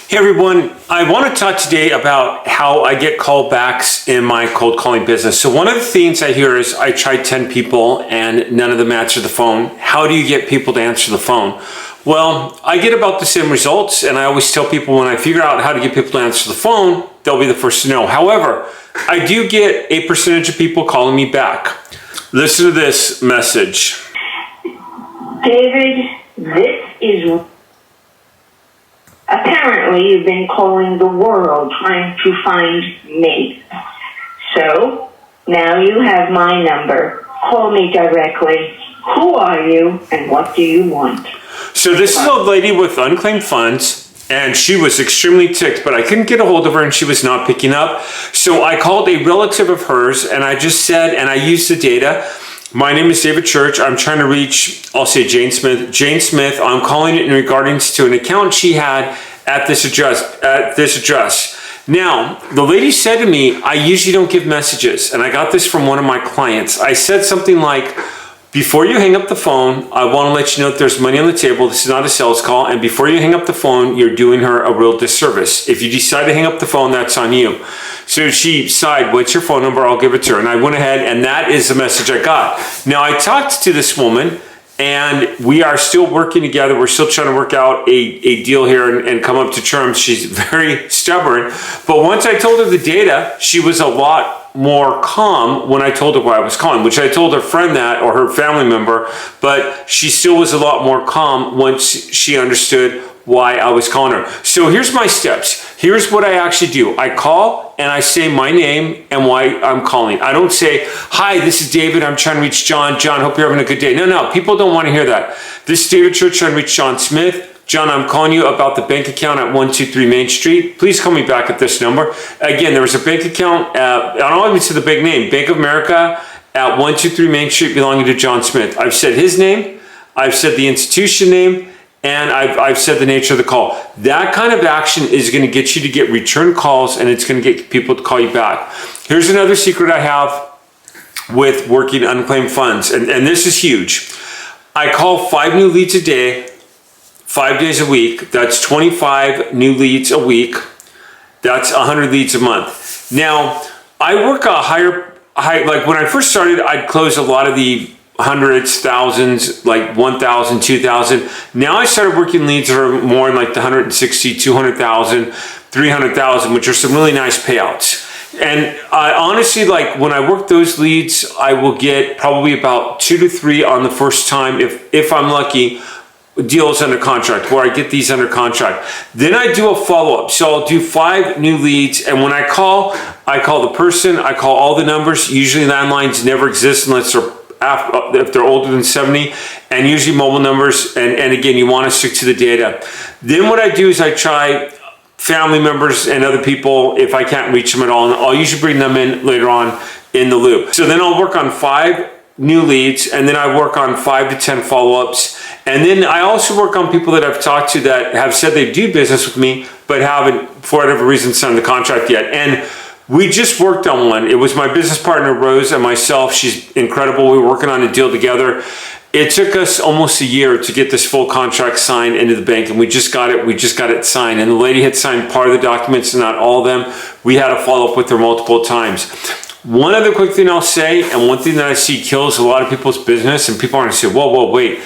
Hey everyone, I want to talk today about how I get callbacks in my cold calling business. So one of the things I hear is I tried 10 people and none of them answer the phone. How do you get people to answer the phone? Well, I get about the same results, and I always tell people when I figure out how to get people to answer the phone, they'll be the first to know. However, I do get a percentage of people calling me back. Listen to this message. David, this is... Apparently, you've been calling the world trying to find me. So, now you have my number. Call me directly. Who are you and what do you want? So this is a lady with unclaimed funds, and she was extremely ticked, but I couldn't get a hold of her and she was not picking up. So I called a relative of hers and I just said, and I used the data, my name is David Church. I'm trying to reach, I'll say Jane Smith. Jane Smith, I'm calling it in regards to an account she had at this address. Now, the lady said to me, I usually don't give messages, and I got this from one of my clients. I said something like, before you hang up the phone, I want to let you know that there's money on the table. This is not a sales call. And before you hang up the phone, you're doing her a real disservice. If you decide to hang up the phone, that's on you. So she sighed, what's your phone number? I'll give it to her. And I went ahead, and that is the message I got. Now, I talked to this woman, and we are still working together. We're still trying to work out a deal here and come up to terms. She's very stubborn. But once I told her the data, she was a lot more calm when I told her why I was calling, which I told her friend that, or her family member, but she still was a lot more calm once she understood why I was calling her. So here's my steps. Here's what I actually do. I call and I say my name and why I'm calling. I don't say, hi, this is David. I'm trying to reach John. John, hope you're having a good day. No, people don't want to hear that. This is David Church trying to reach John Smith. John, I'm calling you about the bank account at 123 Main Street. Please call me back at this number. Again, there was a bank account, I don't even say the big name, Bank of America at 123 Main Street belonging to John Smith. I've said his name, I've said the institution name, and I've said the nature of the call. That kind of action is going to get you to get return calls, and it's going to get people to call you back. Here's another secret I have with working unclaimed funds, and this is huge. I call 5 new leads a day, 5 days a week. That's 25 new leads a week. That's 100 leads a month. Now, I work a high, like when I first started, I'd close a lot of the hundreds, thousands, like 1,000, 2,000. Now I started working leads that are more in like the 160, 200,000, 300,000, which are some really nice payouts. And I honestly, like when I work those leads, I will get probably about 2 to 3 on the first time, if I'm lucky, deals under contract, where I get these under contract. Then I do a follow-up. So I'll do 5 new leads, and when I call the person, I call all the numbers. Usually landlines never exist unless if they're older than 70, and usually mobile numbers, and again, you want to stick to the data. Then what I do is I try family members and other people if I can't reach them at all, and I'll usually bring them in later on in the loop. So then I'll work on 5 new leads, and then I work on 5 to 10 follow-ups. And then I also work on people that I've talked to that have said they do business with me, but haven't, for whatever reason, signed the contract yet. And we just worked on one. It was my business partner, Rose, and myself. She's incredible. We were working on a deal together. It took us almost a year to get this full contract signed into the bank, and we just got it signed. And the lady had signed part of the documents and not all of them. We had to follow up with her multiple times. One other quick thing I'll say, and one thing that I see kills a lot of people's business, and people are going to say, whoa, wait.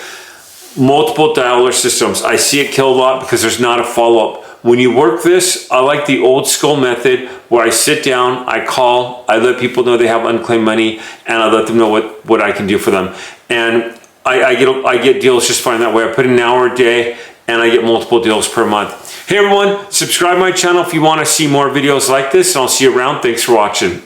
Multiple dialer systems. I see it kill a lot because there's not a follow-up. When you work this, I like the old school method where I sit down, I call, I let people know they have unclaimed money, and I let them know what I can do for them. And I get deals just fine that way. I put in an hour a day, and I get multiple deals per month. Hey everyone, subscribe to my channel if you want to see more videos like this, and I'll see you around. Thanks for watching.